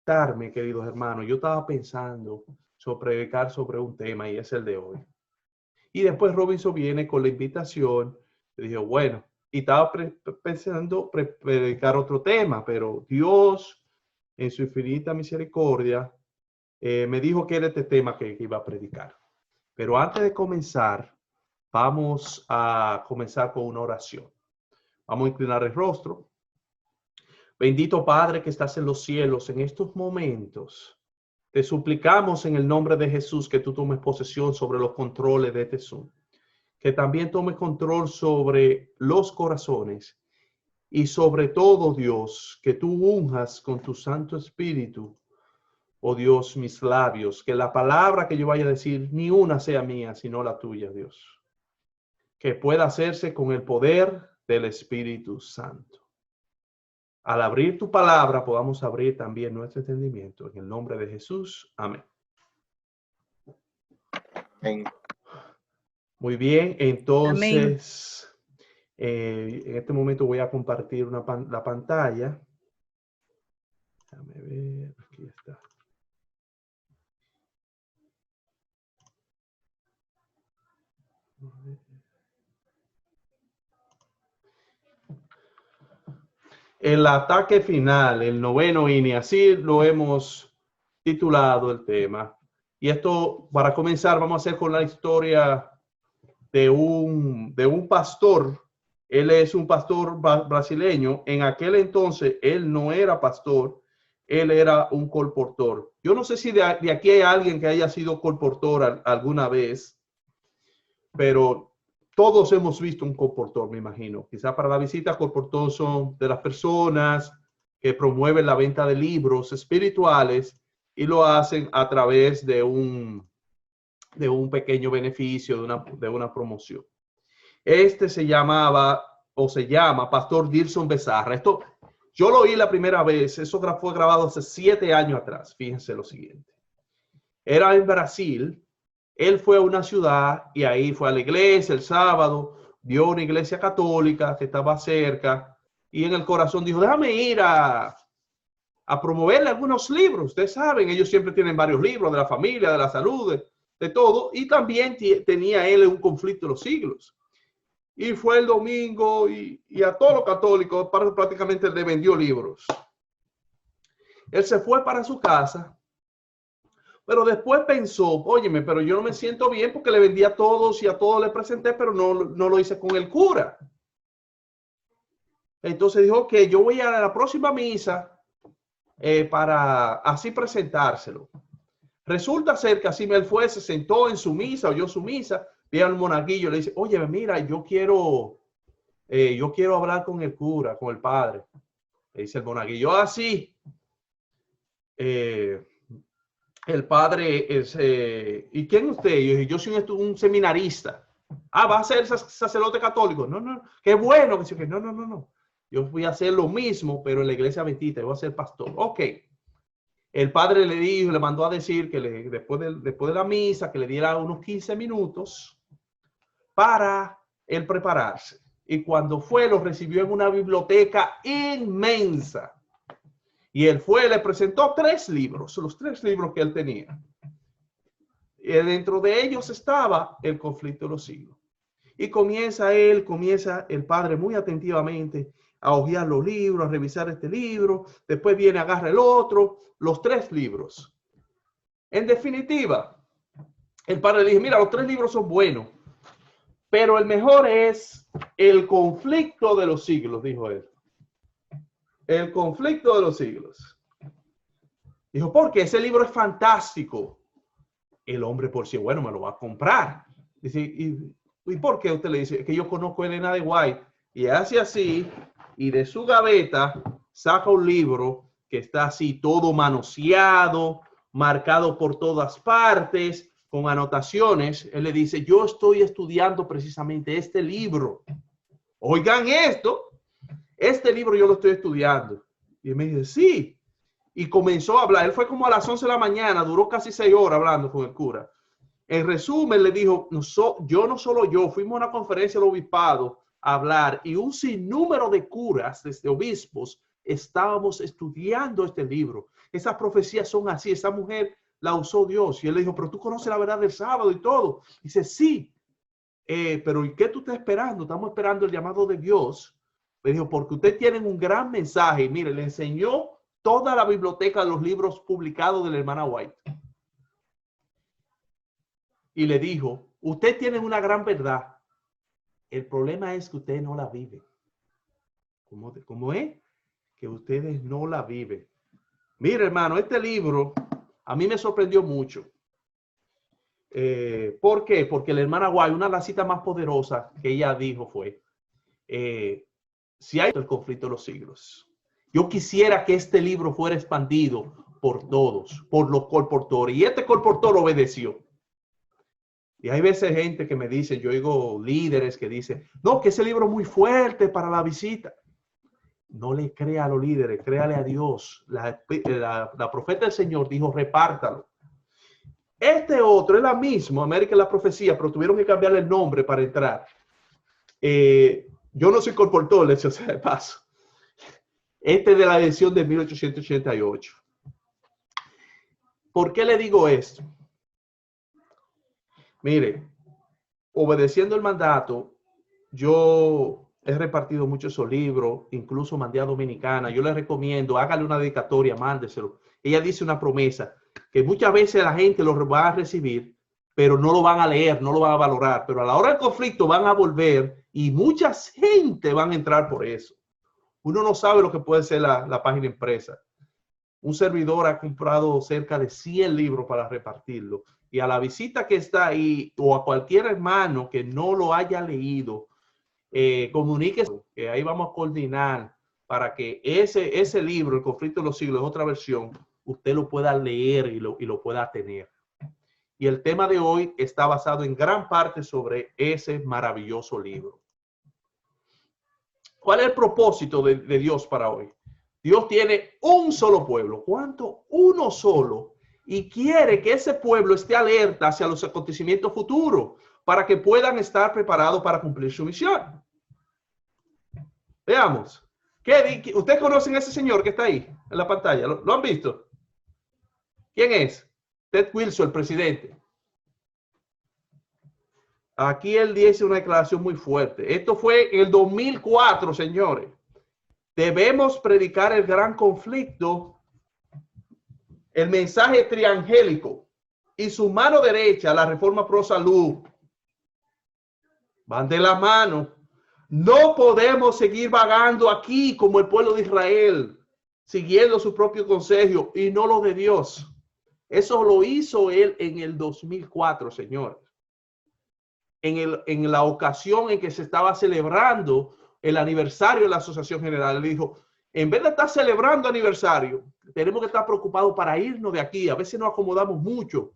conectarme, queridos hermanos, yo estaba pensando sobre predicar sobre un tema y es el de hoy. Y después Robinson viene con la invitación. Le dije, bueno, y estaba pensando predicar otro tema, pero Dios, en su infinita misericordia, me dijo que era este tema que iba a predicar. Pero antes de comenzar, vamos a comenzar con una oración. Vamos a inclinar el rostro. Bendito Padre que estás en los cielos, en estos momentos, te suplicamos en el nombre de Jesús que tú tomes posesión sobre los controles de este Zoom. Que también tomes control sobre los corazones y sobre todo, Dios, que tú unjas con tu Santo Espíritu, oh Dios, mis labios, que la palabra que yo vaya a decir, ni una sea mía, sino la tuya, Dios. Que pueda hacerse con el poder del Espíritu Santo. Al abrir tu palabra, podamos abrir también nuestro entendimiento. En el nombre de Jesús. Amén. Amén. Muy bien, entonces, en este momento voy a compartir la pantalla. Déjame ver, aquí está. El ataque final, el noveno inning, así lo hemos titulado el tema. Y esto, para comenzar, vamos a hacer con la historia de un pastor. Él es un pastor brasileño. En aquel entonces, él no era pastor, él era un colportor. Yo no sé si de aquí hay alguien que haya sido colportor alguna vez, pero todos hemos visto un colportor, me imagino. Quizá para la visita, colportor son de las personas que promueven la venta de libros espirituales y lo hacen a través de un pequeño beneficio, de una promoción. Este se llamaba o se llama Pastor Dilson Bezarra. Esto yo lo oí la primera vez, eso fue grabado hace 7 años atrás. Fíjense lo siguiente. Era en Brasil. Él fue a una ciudad y ahí fue a la iglesia el sábado, vio una iglesia católica que estaba cerca y en el corazón dijo, déjame ir a promoverle algunos libros. Ustedes saben, ellos siempre tienen varios libros de la familia, de la salud, de todo. Y también tenía él un conflicto de los siglos. Y fue el domingo y a todos los católicos prácticamente le vendió libros. Él se fue para su casa. Pero después pensó, óyeme, pero yo no me siento bien porque le vendí a todos y a todos le presenté, pero no lo hice con el cura. Entonces dijo que yo voy a la próxima misa para así presentárselo. Resulta ser que así él fue, se sentó en su misa, oyó su misa, ve al monaguillo, le dice, oye, mira, yo quiero hablar con el cura, con el padre. Le dice el monaguillo, así. El padre es, ¿y quién es usted? Yo soy un seminarista. Ah, ¿va a ser sacerdote católico? No, qué bueno. No. Yo voy a hacer lo mismo, pero en la iglesia adventista, yo voy a ser pastor. Ok. El padre le dijo, le mandó a decir que después de la misa, que le diera unos 15 minutos para él prepararse. Y cuando fue, lo recibió en una biblioteca inmensa. Y él fue, le presentó 3 libros, los 3 libros que él tenía. Y dentro de ellos estaba el conflicto de los siglos. Y comienza el padre muy atentivamente a hojear los libros, a revisar este libro. Después viene, agarra el otro, los 3 libros. En definitiva, el padre le dijo, mira, los 3 libros son buenos, pero el mejor es el conflicto de los siglos, dijo él. El conflicto de los siglos. Dijo, porque ese libro es fantástico. El hombre por sí, bueno, me lo va a comprar. Dice, ¿y por qué usted le dice? Que yo conozco a Elena de White. Y hace así, y de su gaveta saca un libro que está así todo manoseado, marcado por todas partes, con anotaciones. Él le dice, yo estoy estudiando precisamente este libro. Oigan esto. Este libro yo lo estoy estudiando. Y me dice, sí. Y comenzó a hablar. Él fue como a las 11 de la mañana, duró casi 6 horas hablando con el cura. En resumen, le dijo, no solo yo, fuimos a una conferencia del obispado a hablar y un sinnúmero de curas, desde obispos, estábamos estudiando este libro. Esas profecías son así. Esa mujer la usó Dios. Y él le dijo, pero tú conoces la verdad del sábado y todo. Dice, sí. Pero ¿y qué tú estás esperando? Estamos esperando el llamado de Dios. Me dijo, porque ustedes tienen un gran mensaje. Y mire, le enseñó toda la biblioteca de los libros publicados de la hermana White. Y le dijo, ustedes tienen una gran verdad. El problema es que ustedes no la viven. ¿Cómo es? Que ustedes no la viven. Mire, hermano, este libro a mí me sorprendió mucho. ¿Por qué? Porque la hermana White, una de las citas más poderosas que ella dijo fue, si hay el conflicto de los siglos, yo quisiera que este libro fuera expandido por todos, por los colportores. Y este colportor obedeció. Y hay veces gente que me dice, yo oigo líderes que dicen, no, que ese libro es muy fuerte para la visita. No le crea a los líderes, créale a Dios. La profeta del Señor dijo, repártalo. Este otro es la misma, América en la profecía, pero tuvieron que cambiarle el nombre para entrar. Yo no soy colportor, le hecho sea de paso. Este es de la edición de 1888. ¿Por qué le digo esto? Mire, obedeciendo el mandato, yo he repartido muchos esos libros, incluso mandé a Dominicana. Yo les recomiendo, hágale una dedicatoria, mándeselo. Ella dice una promesa, que muchas veces la gente lo va a recibir, pero no lo van a leer, no lo van a valorar. Pero a la hora del conflicto van a volver y mucha gente van a entrar por eso. Uno no sabe lo que puede ser la página impresa. Un servidor ha comprado cerca de 100 libros para repartirlo. Y a la visita que está ahí, o a cualquier hermano que no lo haya leído, comuníquese, que ahí vamos a coordinar para que ese libro, El conflicto de los siglos, otra versión, usted lo pueda leer y lo pueda tener. Y el tema de hoy está basado en gran parte sobre ese maravilloso libro. ¿Cuál es el propósito de Dios para hoy? Dios tiene un solo pueblo. ¿Cuánto? Uno solo. Y quiere que ese pueblo esté alerta hacia los acontecimientos futuros para que puedan estar preparados para cumplir su misión. Veamos. ¿Ustedes conocen a ese señor que está ahí en la pantalla? ¿Lo han visto? ¿Quién es? Ted Wilson, el presidente. Aquí él dice una declaración muy fuerte. Esto fue en el 2004, señores. Debemos predicar el gran conflicto, el mensaje triangélico y su mano derecha, la reforma pro salud. Van de la mano. No podemos seguir vagando aquí como el pueblo de Israel, siguiendo su propio consejo y no lo de Dios. Eso lo hizo él en el 2004, señores. En la ocasión en que se estaba celebrando el aniversario de la Asociación General, él dijo, en vez de estar celebrando aniversario, tenemos que estar preocupados para irnos de aquí. A veces nos acomodamos mucho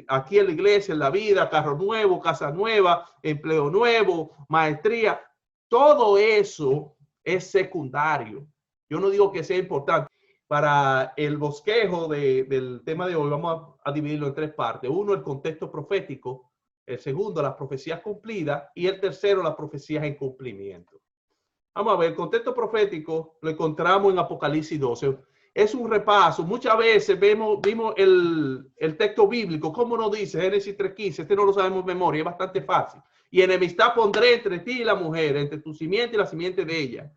aquí en la iglesia, en la vida, carro nuevo, casa nueva, empleo nuevo, maestría. Todo eso es secundario. Yo no digo que sea importante. Para el bosquejo del tema de hoy, vamos a dividirlo en tres partes. Uno, el contexto profético. El segundo, las profecías cumplidas. Y el tercero, las profecías en cumplimiento. Vamos a ver, el contexto profético lo encontramos en Apocalipsis 12. Es un repaso. Muchas veces vimos el texto bíblico. ¿Cómo nos dice? Génesis 3:15. Este no lo sabemos de memoria. Es bastante fácil. Y enemistad pondré entre ti y la mujer, entre tu simiente y la simiente de ella.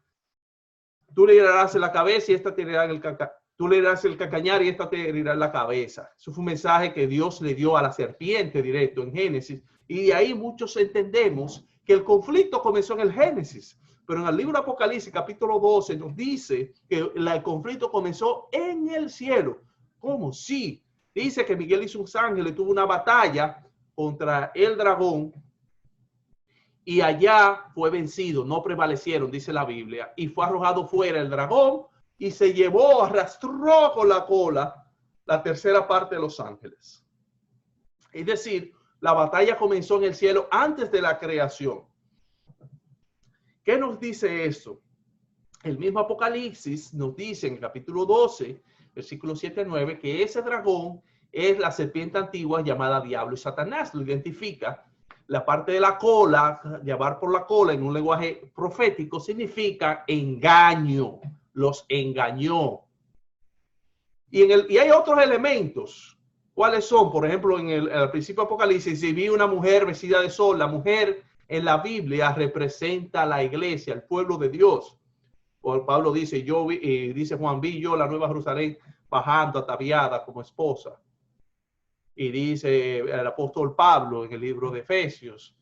Tú le herirás en la cabeza y esta te herirá en el cacañar. Tú le herirás el cacañar y esta te herirá en la cabeza. Eso fue un mensaje que Dios le dio a la serpiente directo en Génesis. Y de ahí muchos entendemos que el conflicto comenzó en el Génesis. Pero en el libro de Apocalipsis, capítulo 12, nos dice que el conflicto comenzó en el cielo. ¿Cómo? Sí. Dice que Miguel y sus ángeles tuvo una batalla contra el dragón y allá fue vencido, no prevalecieron, dice la Biblia, y fue arrojado fuera el dragón y se llevó, arrastró con la cola la tercera parte de los ángeles. Es decir, la batalla comenzó en el cielo antes de la creación. ¿Qué nos dice esto? El mismo Apocalipsis nos dice en el capítulo 12, versículos 7 a 9, que ese dragón es la serpiente antigua llamada Diablo y Satanás. Lo identifica. la parte de la cola, llevar por la cola en un lenguaje profético, significa engaño. Los engañó. Y hay otros elementos. ¿Cuáles son? Por ejemplo, en el principio de Apocalipsis, si vi una mujer vestida de sol, la mujer en la Biblia representa a la iglesia, el pueblo de Dios. Pablo dice, dice Juan, vi yo la nueva Jerusalén bajando ataviada como esposa. Y dice el apóstol Pablo en el libro de Efesios,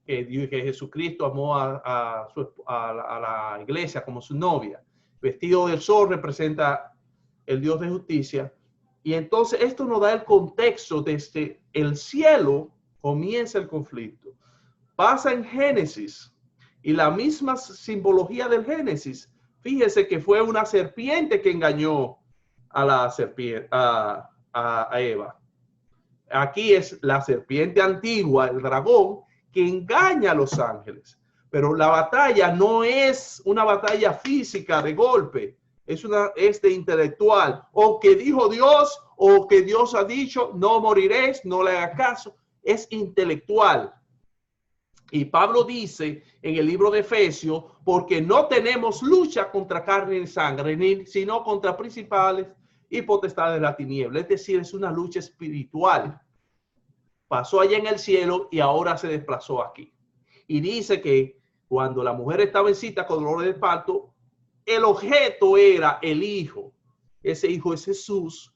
que Jesucristo amó a la iglesia como su novia. Vestido del sol representa el Dios de justicia. Y entonces esto nos da el contexto desde el cielo comienza el conflicto. Pasa en Génesis y la misma simbología del Génesis. Fíjese que fue una serpiente que engañó a la serpiente, a Eva. Aquí es la serpiente antigua, el dragón, que engaña a los ángeles. Pero la batalla no es una batalla física de golpe, es de intelectual. O que dijo Dios, o que Dios ha dicho, no moriréis, no le haga caso. Es intelectual. Y Pablo dice en el libro de Efesios, porque no tenemos lucha contra carne y sangre, sino contra principales y potestades de la tiniebla. Es decir, es una lucha espiritual. Pasó allá en el cielo y ahora se desplazó aquí. Y dice que cuando la mujer estaba en cita con dolores de parto, el objeto era el hijo. Ese hijo es Jesús.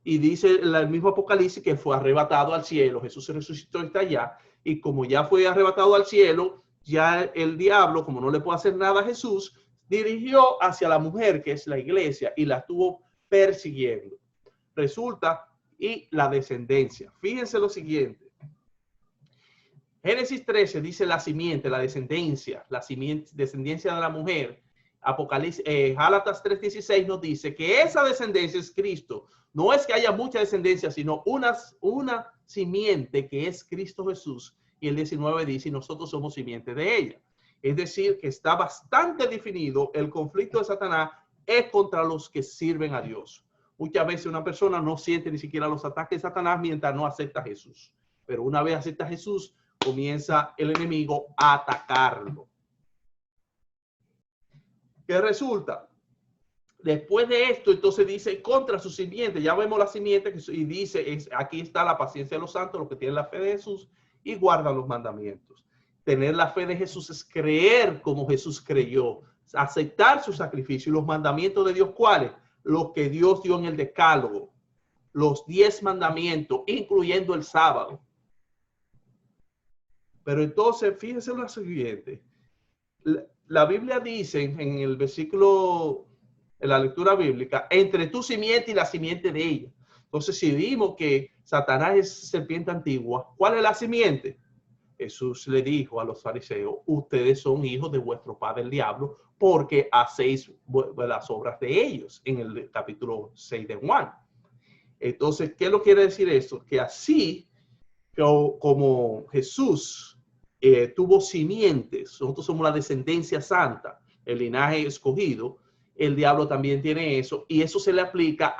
Y dice el mismo Apocalipsis que fue arrebatado al cielo. Jesús se resucitó y está allá. Y como ya fue arrebatado al cielo, ya el diablo, como no le puede hacer nada a Jesús, dirigió hacia la mujer, que es la iglesia, y la estuvo persiguiendo. Resulta, y la descendencia. Fíjense lo siguiente. Génesis 13 dice la simiente, la descendencia de la mujer. Apocalipsis, Gálatas 3:16 nos dice que esa descendencia es Cristo. No es que haya mucha descendencia, sino una simiente que es Cristo Jesús. Y el 19 dice, y nosotros somos simiente de ella. Es decir, que está bastante definido el conflicto de Satanás es contra los que sirven a Dios. Muchas veces una persona no siente ni siquiera los ataques de Satanás mientras no acepta a Jesús. Pero una vez acepta a Jesús, comienza el enemigo a atacarlo. ¿Qué resulta? Después de esto, entonces dice contra su simiente. Ya vemos la simiente y dice, aquí está la paciencia de los santos, los que tienen la fe de Jesús y guardan los mandamientos. Tener la fe de Jesús es creer como Jesús creyó, aceptar su sacrificio y los mandamientos de Dios. ¿Cuáles? Lo que Dios dio en el decálogo, los 10 mandamientos, incluyendo el sábado. Pero entonces, fíjense lo siguiente. La Biblia dice en el versículo, en la lectura bíblica, entre tu simiente y la simiente de ella. Entonces, si vimos que Satanás es serpiente antigua, ¿cuál es la simiente? Jesús le dijo a los fariseos, ustedes son hijos de vuestro padre el diablo, porque hacéis las obras de ellos, en el capítulo 6 de Juan. Entonces, ¿qué lo quiere decir esto? Que así como Jesús tuvo simientes, nosotros somos la descendencia santa, el linaje escogido, el diablo también tiene eso, y eso se le aplica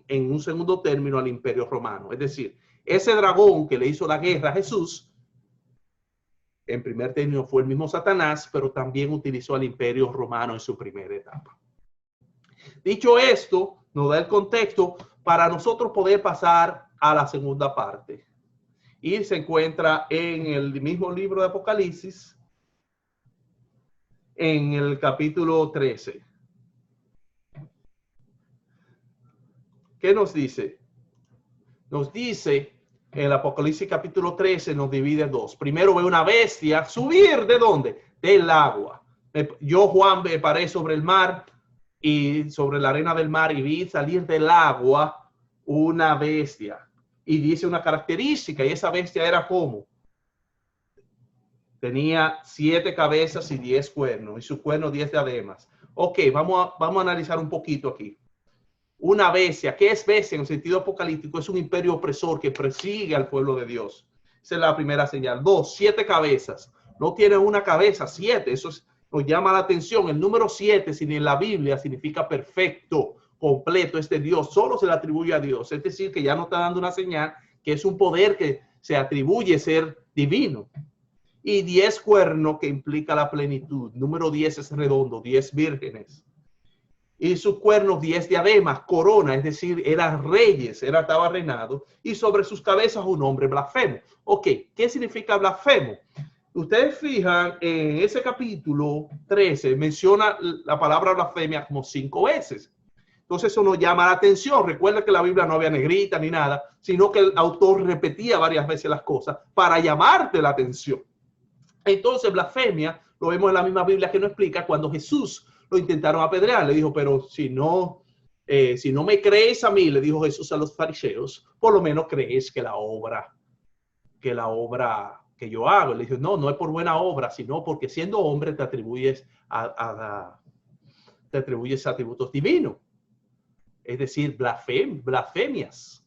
en un segundo término al imperio romano. Es decir, ese dragón que le hizo la guerra a Jesús, en primer término fue el mismo Satanás, pero también utilizó al imperio romano en su primera etapa. Dicho esto, nos da el contexto para nosotros poder pasar a la segunda parte. Y se encuentra en el mismo libro de Apocalipsis, en el capítulo 13. ¿Qué nos dice? Nos dice, en el Apocalipsis capítulo 13 nos divide en dos. Primero ve una bestia subir, ¿de dónde? Del agua. Yo, Juan, me paré sobre el mar y sobre la arena del mar y vi salir del agua una bestia. Y dice una característica, y esa bestia era como. Tenía 7 cabezas y 10 cuernos, y sus cuernos 10 diademas. Ok, vamos a analizar un poquito aquí. Una bestia, ¿qué es bestia en el sentido apocalíptico? Es un imperio opresor que persigue al pueblo de Dios. Esa es la primera señal. 2, 7 cabezas. No tiene una cabeza, 7. Eso nos llama la atención. El número 7, en la Biblia, significa perfecto, completo. Es de Dios, solo se le atribuye a Dios. Es decir, que ya no está dando una señal que es un poder que se atribuye ser divino. Y 10 cuernos, que implica la plenitud. Número 10 es redondo, 10 vírgenes. Y sus cuernos 10 diademas, corona, es decir, eran reyes, estaba reinado. Y sobre sus cabezas un hombre blasfemo. Ok, ¿qué significa blasfemo? Ustedes fijan, en ese capítulo 13 menciona la palabra blasfemia como 5 veces. Entonces eso nos llama la atención. Recuerda que la Biblia no había negrita ni nada, sino que el autor repetía varias veces las cosas para llamarte la atención. Entonces blasfemia lo vemos en la misma Biblia que nos explica cuando Jesús lo intentaron apedrear. Le dijo, pero si no me creéis a mí, le dijo Jesús a los fariseos, por lo menos creéis que la obra que yo hago. Le dijo, no es por buena obra, sino porque siendo hombre te atribuyes atributos divinos. Es decir, blasfemias.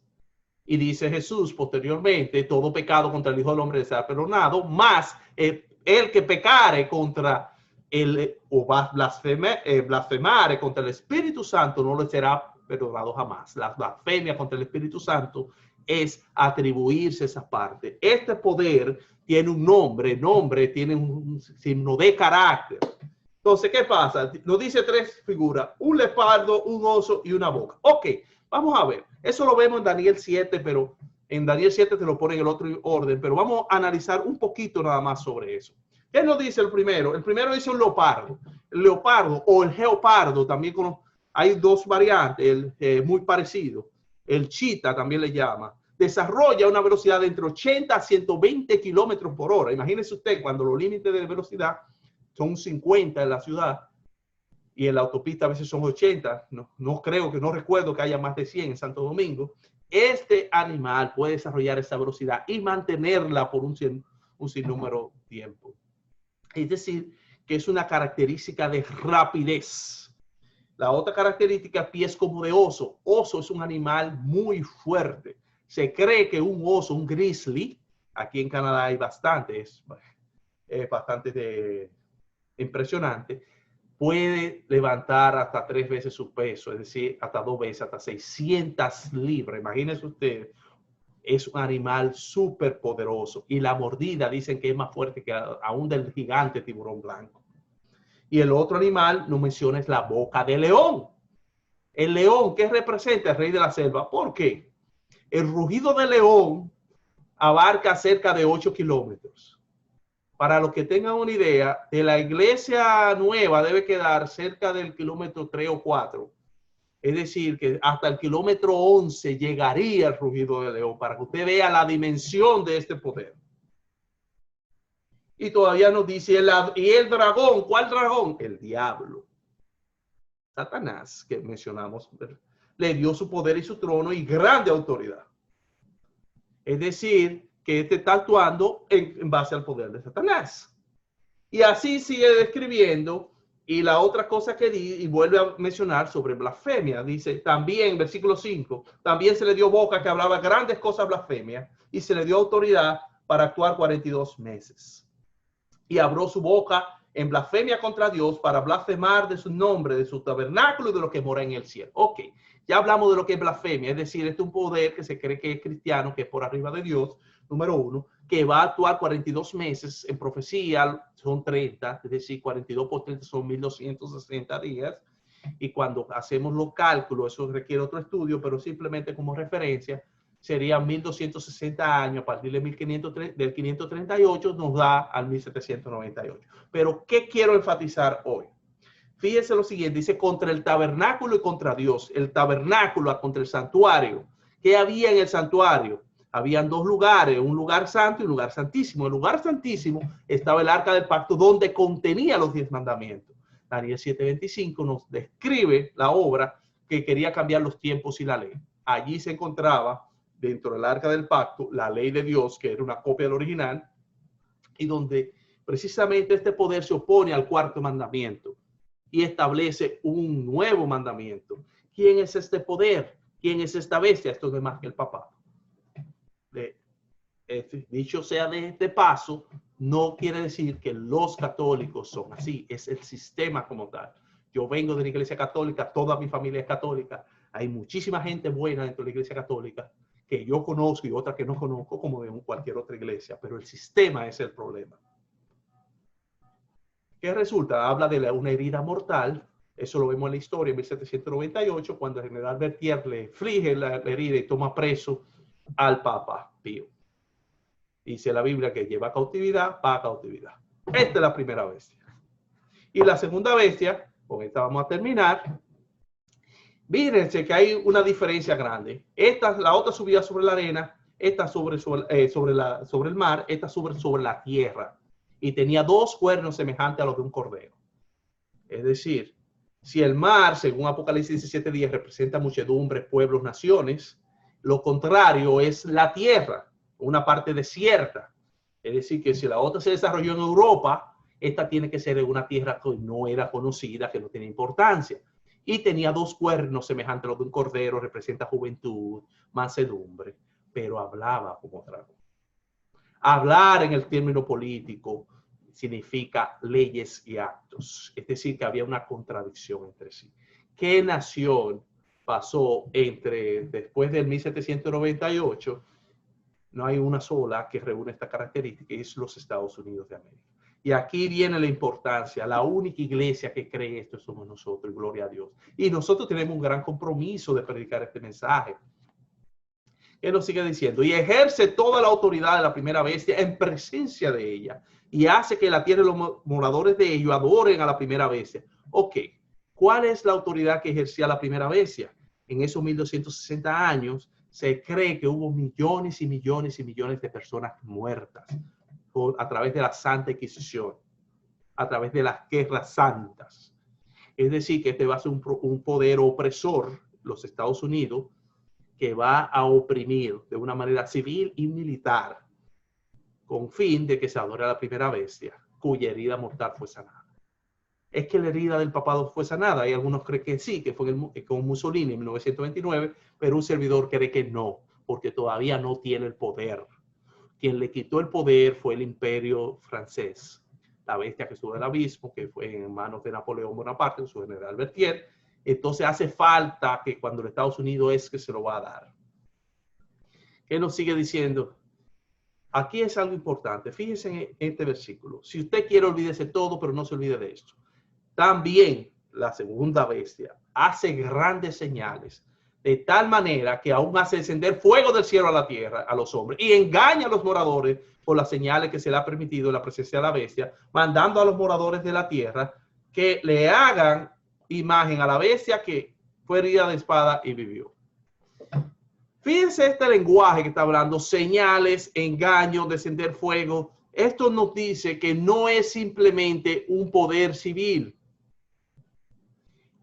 Y dice Jesús posteriormente, todo pecado contra el Hijo del Hombre será perdonado, más el que pecare contra o blasfemare contra el Espíritu Santo no le será perdonado jamás. La blasfemia contra el Espíritu Santo es atribuirse esa parte. Este poder tiene un nombre tiene un signo de carácter. Entonces, ¿qué pasa? Nos dice 3 figuras, un leopardo, un oso y una boca. Ok, vamos a ver. Eso lo vemos en Daniel 7, pero en Daniel 7 te lo pone en el otro orden, pero vamos a analizar un poquito nada más sobre eso. ¿Qué nos dice el primero? El primero dice un leopardo. El leopardo o el geopardo, también hay 2 variantes, muy parecido. El chita también le llama. Desarrolla una velocidad de entre 80 a 120 kilómetros por hora. Imagínese usted cuando los límites de velocidad son 50 en la ciudad y en la autopista a veces son 80. No recuerdo que haya más de 100 en Santo Domingo. Este animal puede desarrollar esa velocidad y mantenerla por un sinnúmero de tiempo. Es decir, que es una característica de rapidez. La otra característica, pies como de oso. Oso es un animal muy fuerte. Se cree que un oso, un grizzly, aquí en Canadá hay bastante, es bastante impresionante, puede levantar hasta 3 veces su peso, es decir, hasta 2 veces, hasta 600 libras. Imagínense ustedes, es un animal súper poderoso y la mordida dicen que es más fuerte que aún del gigante tiburón blanco. Y el otro animal, no menciona, es la boca de león. El león, ¿qué representa? El rey de la selva. ¿Por qué? El rugido del león abarca cerca de 8 kilómetros. Para los que tengan una idea, de la iglesia nueva debe quedar cerca del kilómetro 3 o 4. Es decir, que hasta el kilómetro 11 llegaría el rugido del león, para que usted vea la dimensión de este poder. Y todavía nos dice, y el dragón, ¿cuál dragón? El diablo. Satanás, que mencionamos, le dio su poder y su trono y grande autoridad. Es decir, que este está actuando en base al poder de Satanás. Y así sigue describiendo. Y la otra cosa que y vuelve a mencionar sobre blasfemia, dice también, versículo 5, también se le dio boca que hablaba grandes cosas blasfemia y se le dio autoridad para actuar 42 meses. Y abrió su boca en blasfemia contra Dios para blasfemar de su nombre, de su tabernáculo y de lo que mora en el cielo. Ok, ya hablamos de lo que es blasfemia, es decir, este es un poder que se cree que es cristiano, que es por arriba de Dios, número 1, que va a actuar 42 meses, en profecía son 30, es decir, 42 por 30 son 1260 días, y cuando hacemos los cálculos, eso requiere otro estudio, pero simplemente como referencia, serían 1260 años, a partir de 538 nos da al 1798. Pero, ¿qué quiero enfatizar hoy? Fíjense lo siguiente, dice contra el tabernáculo y contra Dios. El tabernáculo contra el santuario. ¿Qué había en el santuario? Habían 2 lugares, un lugar santo y un lugar santísimo. En el lugar santísimo estaba el arca del pacto donde contenía los 10 mandamientos. Daniel 7:25 nos describe la obra que quería cambiar los tiempos y la ley. Allí se encontraba dentro del arca del pacto la ley de Dios, que era una copia del original, y donde precisamente este poder se opone al 4º mandamiento y establece un nuevo mandamiento. ¿Quién es este poder? ¿Quién es esta bestia? Esto no es más que el papado. Dicho sea de paso, no quiere decir que los católicos son así, es el sistema como tal. Yo vengo de la iglesia católica, toda mi familia es católica, hay muchísima gente buena dentro de la iglesia católica que yo conozco y otra que no conozco, como en cualquier otra iglesia, pero el sistema es el problema. ¿Qué resulta? Habla de una herida mortal. Eso lo vemos en la historia en 1798, cuando el general Berthier le inflige la herida y toma preso al Papa Pío. Dice la Biblia que lleva a cautividad, va a cautividad. Esta es la primera bestia. Y la segunda bestia, con esta vamos a terminar. Fíjense que hay una diferencia grande. La otra subía sobre la arena, esta sobre el mar, esta sobre la tierra. Y tenía dos cuernos semejantes a los de un cordero. Es decir, si el mar, según Apocalipsis 17:10, representa muchedumbres, pueblos, naciones, lo contrario es la tierra, una parte desierta. Es decir, que si la otra se desarrolló en Europa, esta tiene que ser en una tierra que no era conocida, que no tiene importancia. Y tenía dos cuernos semejantes a los de un cordero, representa juventud, mansedumbre, pero hablaba como dragón. Hablar en el término político significa leyes y actos. Es decir, que había una contradicción entre sí. ¿Qué nación pasó después del 1798? No hay una sola que reúne esta característica, y es los Estados Unidos de América. Y aquí viene la importancia. La única iglesia que cree esto somos nosotros, y gloria a Dios. Y nosotros tenemos un gran compromiso de predicar este mensaje. Él nos sigue diciendo, y ejerce toda la autoridad de la primera bestia en presencia de ella, y hace que la tierra y los moradores de ello adoren a la primera bestia. Ok, ¿cuál es la autoridad que ejercía la primera bestia? En esos 1260 años se cree que hubo millones y millones y millones de personas muertas a través de la Santa Inquisición, a través de las guerras santas. Es decir, que este va a ser un poder opresor, los Estados Unidos, que va a oprimir de una manera civil y militar, con fin de que se adore a la primera bestia, cuya herida mortal fue sanada. Es que la herida del papado fue sanada. Hay algunos creen que sí, que fue con Mussolini en 1929, pero un servidor cree que no, porque todavía no tiene el poder. Quien le quitó el poder fue el imperio francés, la bestia que sube del abismo, que fue en manos de Napoleón Bonaparte, su general Berthier. Entonces hace falta que cuando los Estados Unidos es que se lo va a dar. ¿Qué nos sigue diciendo? Aquí es algo importante. Fíjense en este versículo. Si usted quiere, olvídese todo, pero no se olvide de esto. También la segunda bestia hace grandes señales, de tal manera que aún hace descender fuego del cielo a la tierra, a los hombres, y engaña a los moradores por las señales que se le ha permitido en la presencia de la bestia, mandando a los moradores de la tierra que le hagan imagen a la bestia que fue herida de espada y vivió. Fíjense este lenguaje que está hablando, señales, engaño, descender fuego. Esto nos dice que no es simplemente un poder civil.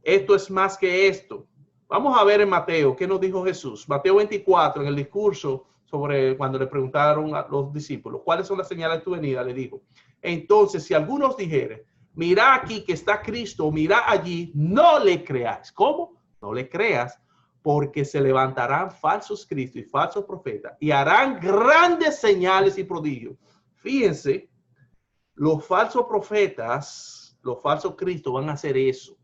Esto es más que esto. Vamos a ver en Mateo, ¿qué nos dijo Jesús? Mateo 24, en el discurso sobre cuando le preguntaron a los discípulos, ¿cuáles son las señales de tu venida? Le dijo, entonces si algunos dijeren, mira aquí que está Cristo, mira allí, no le creáis. ¿Cómo? No le creas, porque se levantarán falsos cristos y falsos profetas y harán grandes señales y prodigios. Fíjense, los falsos profetas, los falsos cristos van a hacer eso.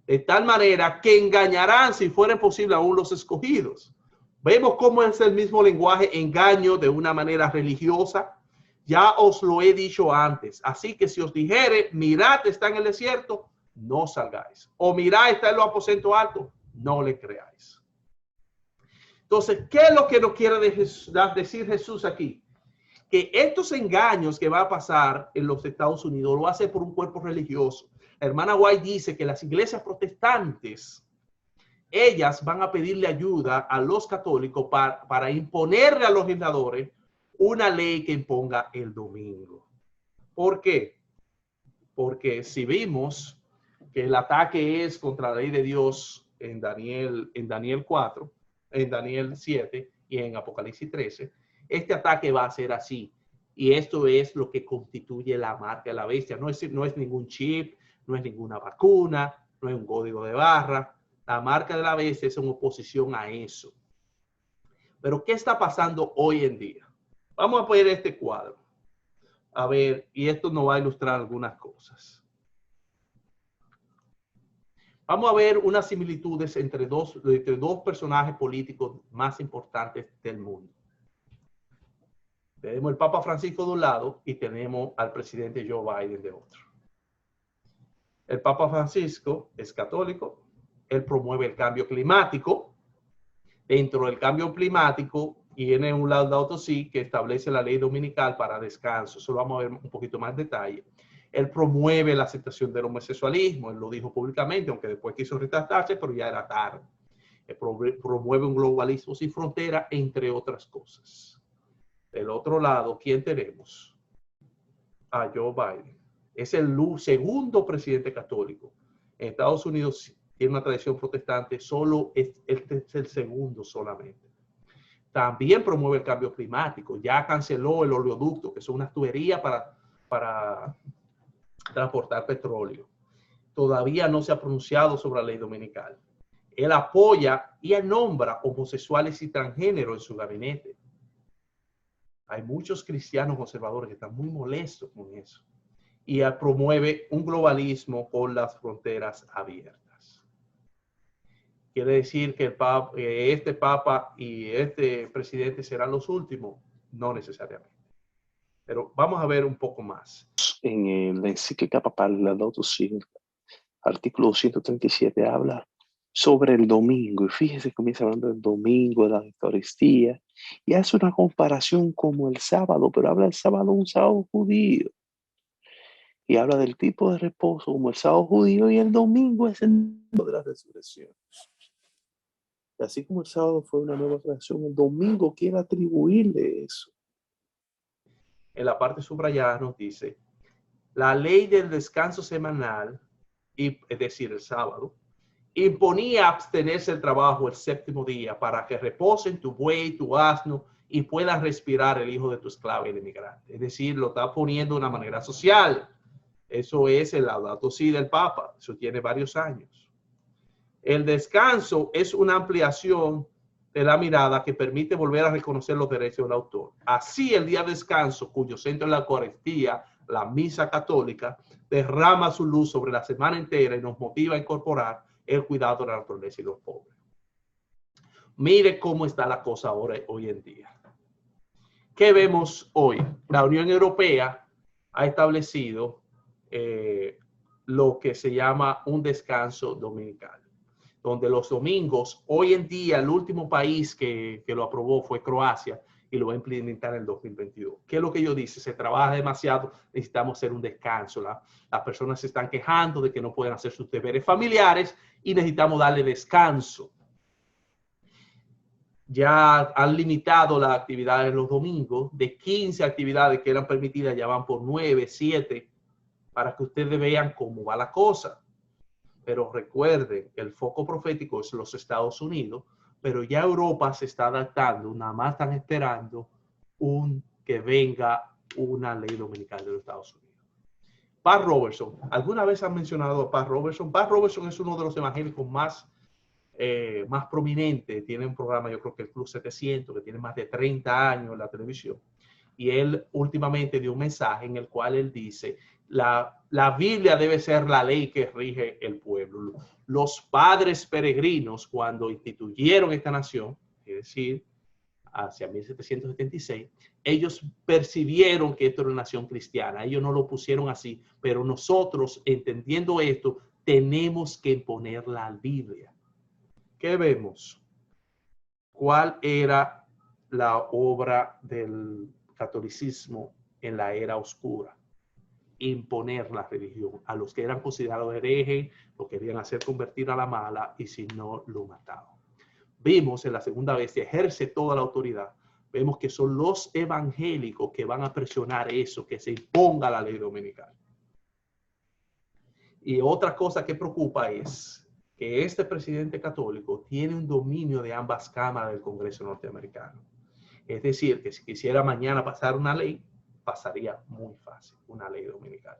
De tal manera que engañarán, si fuera posible, aún los escogidos. Vemos cómo es el mismo lenguaje, engaño de una manera religiosa. Ya os lo he dicho antes. Así que si os dijere, mirad, está en el desierto, no salgáis. O mirad, está en los aposentos altos, no le creáis. Entonces, ¿qué es lo que nos quiere decir Jesús aquí? Que estos engaños que va a pasar en los Estados Unidos lo hace por un cuerpo religioso. La hermana White dice que las iglesias protestantes, ellas van a pedirle ayuda a los católicos para imponerle a los legisladores una ley que imponga el domingo. ¿Por qué? Porque si vimos que el ataque es contra la ley de Dios en Daniel 4, en Daniel 7 y en Apocalipsis 13, este ataque va a ser así. Y esto es lo que constituye la marca de la bestia. No es ningún chip, no es ninguna vacuna, no es un código de barra. La marca de la bestia es en oposición a eso. Pero ¿qué está pasando hoy en día? Vamos a poner este cuadro. A ver, y esto nos va a ilustrar algunas cosas. Vamos a ver unas similitudes entre dos personajes políticos más importantes del mundo. Tenemos el Papa Francisco de un lado y tenemos al presidente Joe Biden de otro. El Papa Francisco es católico, él promueve el cambio climático. Dentro del cambio climático tiene un Laudato Si que establece la ley dominical para descanso. Eso lo vamos a ver un poquito más en detalle. Él promueve la aceptación del homosexualismo, él lo dijo públicamente, aunque después quiso retractarse, pero ya era tarde. Él promueve un globalismo sin frontera, entre otras cosas. Del otro lado, ¿quién tenemos? A Joe Biden. Es el segundo presidente católico. En Estados Unidos tiene una tradición protestante, solo este es el segundo solamente. También promueve el cambio climático. Ya canceló el oleoducto, que son unas tuberías para transportar petróleo. Todavía no se ha pronunciado sobre la ley dominical. Él apoya y él nombra homosexuales y transgéneros en su gabinete. Hay muchos cristianos conservadores que están muy molestos con eso. Y él promueve un globalismo con las fronteras abiertas. ¿Quiere decir que este papa y este presidente serán los últimos? No necesariamente. Pero vamos a ver un poco más. En la encíclica papal Laudato Si, artículo 237, habla sobre el domingo. Y fíjese, comienza hablando del domingo, de la Eucaristía, y hace una comparación como el sábado, pero habla del sábado, un sábado judío. Y habla del tipo de reposo como el sábado judío, y el domingo es el día de la resurrección. Y así como el sábado fue una nueva creación, el domingo quiere atribuirle eso. En la parte subrayada nos dice, la ley del descanso semanal, es decir, el sábado, imponía abstenerse del trabajo el séptimo día para que reposen tu buey, tu asno y puedan respirar el hijo de tu esclavo y el inmigrante. Es decir, lo está poniendo de una manera social. Eso es el Laudato Si del Papa. Eso tiene varios años. El descanso es una ampliación de la mirada que permite volver a reconocer los derechos del autor. Así, el día de descanso, cuyo centro es la Eucaristía, la misa católica, derrama su luz sobre la semana entera y nos motiva a incorporar el cuidado de la naturaleza y los pobres. Mire cómo está la cosa ahora, hoy en día. ¿Qué vemos hoy? La Unión Europea ha establecido lo que se llama un descanso dominical, donde los domingos, hoy en día, el último país que lo aprobó fue Croacia y lo va a implementar en el 2022. ¿Qué es lo que ellos dicen? Se trabaja demasiado, necesitamos hacer un descanso. Las personas se están quejando de que no pueden hacer sus deberes familiares y necesitamos darle descanso. Ya han limitado las actividades los domingos, de 15 actividades que eran permitidas, ya van por 9, 7, para que ustedes vean cómo va la cosa. Pero recuerden, el foco profético es los Estados Unidos, pero ya Europa se está adaptando, nada más están esperando que venga una ley dominical de los Estados Unidos. Pat Robertson, ¿alguna vez han mencionado a Pat Robertson? Pat Robertson es uno de los evangélicos más prominentes. Tiene un programa, yo creo que el Club 700, que tiene más de 30 años en la televisión. Y él últimamente dio un mensaje en el cual él dice, la Biblia debe ser la ley que rige el pueblo. Los padres peregrinos, cuando instituyeron esta nación, es decir, hacia 1776, ellos percibieron que esto era una nación cristiana. Ellos no lo pusieron así, pero nosotros, entendiendo esto, tenemos que imponer la Biblia. ¿Qué vemos? ¿Cuál era la obra del catolicismo en la era oscura? Imponer la religión. A los que eran considerados herejes, lo querían hacer convertir a la mala y si no, lo mataban. Vimos en la segunda bestia, ejerce toda la autoridad. Vemos que son los evangélicos que van a presionar eso, que se imponga la ley dominical. Y otra cosa que preocupa es que este presidente católico tiene un dominio de ambas cámaras del Congreso norteamericano. Es decir, que si quisiera mañana pasar una ley, pasaría muy fácil, una ley dominical.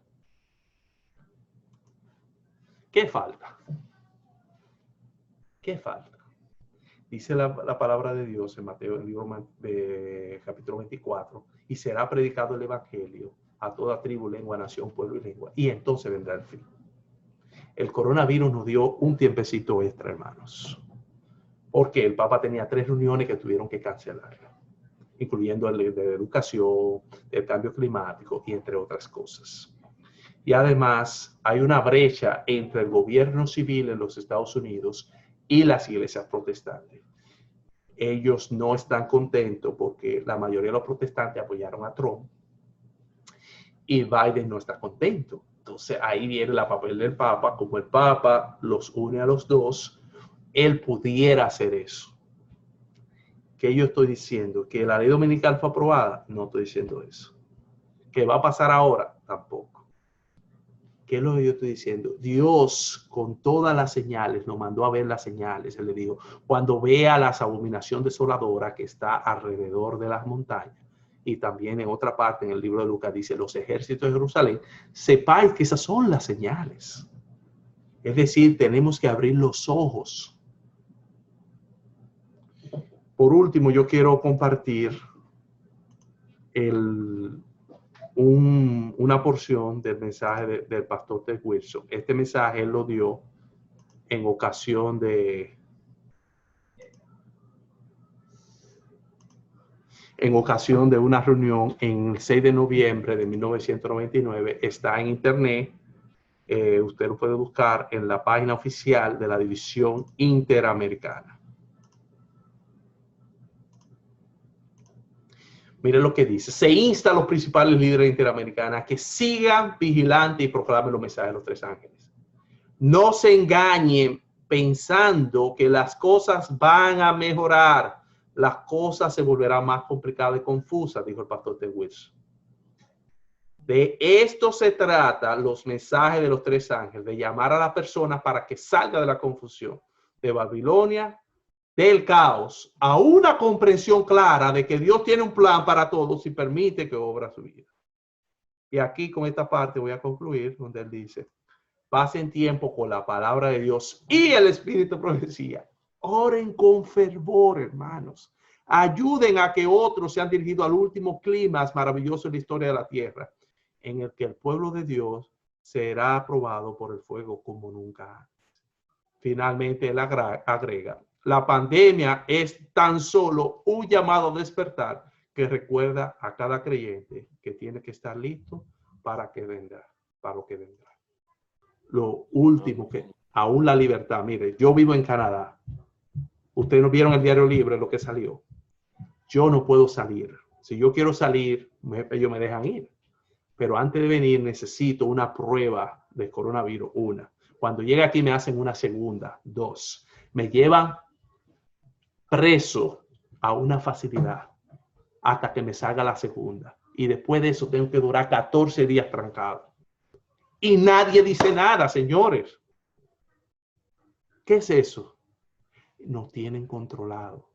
¿Qué falta? ¿Qué falta? Dice la palabra de Dios en Mateo, el libro de capítulo 24, y será predicado el evangelio a toda tribu, lengua, nación, pueblo y lengua, y entonces vendrá el fin. el coronavirus nos dio un tiempecito extra, hermanos. Porque el Papa tenía 3 reuniones que tuvieron que cancelar, incluyendo el de educación, el cambio climático y entre otras cosas. Y además hay una brecha entre el gobierno civil en los Estados Unidos y las iglesias protestantes. Ellos no están contentos porque la mayoría de los protestantes apoyaron a Trump y Biden no está contento. Entonces ahí viene el papel del Papa. Como el Papa los une a los dos, él pudiera hacer eso. ¿Qué yo estoy diciendo? ¿Que la ley dominical fue aprobada? No estoy diciendo eso. ¿Qué va a pasar ahora? Tampoco. ¿Qué es lo que yo estoy diciendo? Dios, con todas las señales, nos mandó a ver las señales. Él le dijo, cuando vea las abominaciones desoladoras que está alrededor de las montañas, y también en otra parte, en el libro de Lucas, dice, los ejércitos de Jerusalén, sepáis que esas son las señales. Es decir, tenemos que abrir los ojos. Por último, yo quiero compartir una porción del mensaje del pastor Ted Wilson. Este mensaje él lo dio en ocasión de una reunión en el 6 de noviembre de 1999. Está en internet. Usted lo puede buscar en la página oficial de la División Interamericana. Mire lo que dice. Se insta a los principales líderes interamericanos a que sigan vigilantes y proclamen los mensajes de los 3 ángeles. No se engañen pensando que las cosas van a mejorar. Las cosas se volverán más complicadas y confusas, dijo el pastor Ted Wilson. De esto se trata los mensajes de los 3 ángeles, de llamar a la persona para que salga de la confusión, de Babilonia, del caos, a una comprensión clara de que Dios tiene un plan para todos y permite que obra su vida. Y aquí con esta parte voy a concluir, donde él dice, pasen tiempo con la palabra de Dios y el espíritu de profecía. Oren con fervor, hermanos. Ayuden a que otros sean dirigidos al último clima maravilloso de la historia de la tierra, en el que el pueblo de Dios será aprobado por el fuego como nunca antes. Finalmente, él agrega, la pandemia es tan solo un llamado a despertar que recuerda a cada creyente que tiene que estar listo para lo que vendrá. Lo último que, aún la libertad, mire, yo vivo en Canadá. Ustedes no vieron el Diario Libre, lo que salió. Yo no puedo salir. Si yo quiero salir, ellos me dejan ir. Pero antes de venir necesito una prueba de coronavirus, una. Cuando llegue aquí me hacen una segunda, 2. Me llevan preso a una facilidad hasta que me salga la segunda. Y después de eso tengo que durar 14 días trancado. Y nadie dice nada, señores. ¿Qué es eso? Nos tienen controlado.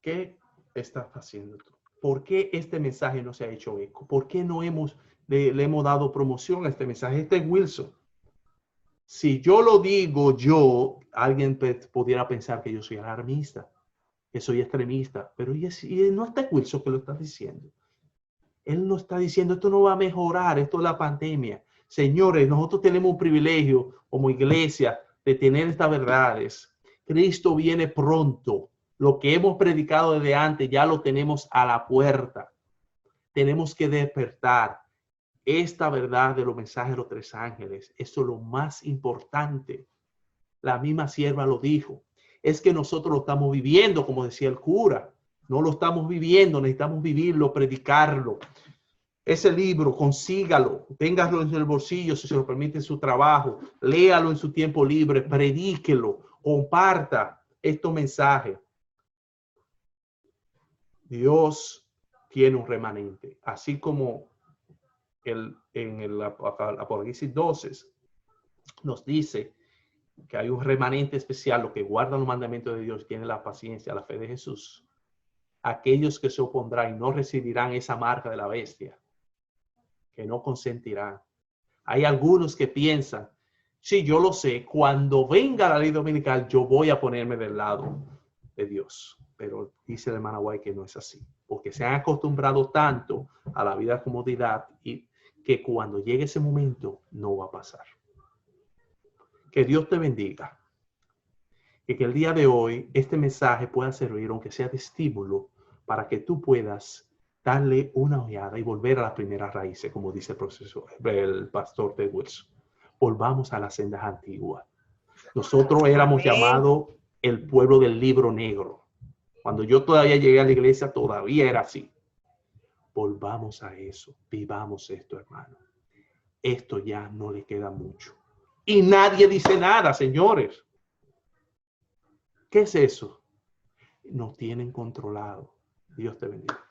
¿Qué estás haciendo tú? ¿Por qué este mensaje no se ha hecho eco? ¿Por qué no le hemos dado promoción a este mensaje? Este es Wilson. Si yo lo digo alguien pudiera pensar que yo soy alarmista, que soy extremista, pero no está Wilson que lo está diciendo. Él no está diciendo esto no va a mejorar, esto es la pandemia. Señores, nosotros tenemos un privilegio como iglesia de tener estas verdades. Cristo viene pronto. Lo que hemos predicado desde antes ya lo tenemos a la puerta. Tenemos que despertar. Esta verdad de los mensajes de los 3 ángeles, eso es lo más importante. La misma sierva lo dijo. Es que nosotros lo estamos viviendo, como decía el cura. No lo estamos viviendo, necesitamos vivirlo, predicarlo. Ese libro, consígalo, téngalo en el bolsillo si se lo permite en su trabajo, léalo en su tiempo libre, predíquelo, comparta estos mensajes. Dios tiene un remanente, así como en el Apocalipsis 12 nos dice que hay un remanente especial, lo que guardan los mandamientos de Dios, tiene la paciencia, la fe de Jesús. Aquellos que se opondrán y no recibirán esa marca de la bestia, que no consentirán. Hay algunos que piensan, sí, yo lo sé, cuando venga la ley dominical, yo voy a ponerme del lado de Dios. Pero dice el hermano White que no es así, porque se han acostumbrado tanto a la vida de comodidad y que cuando llegue ese momento no va a pasar. Que Dios te bendiga. Y que el día de hoy este mensaje pueda servir, aunque sea de estímulo, para que tú puedas darle una ojeada y volver a las primeras raíces, como dice el pastor Ted Wilson. Volvamos a las sendas antiguas. Nosotros éramos llamados el pueblo del libro negro. Cuando yo todavía llegué a la iglesia, todavía era así. Volvamos a eso. Vivamos esto, hermano. Esto ya no le queda mucho. Y nadie dice nada, señores. ¿Qué es eso? Nos tienen controlado. Dios te bendiga.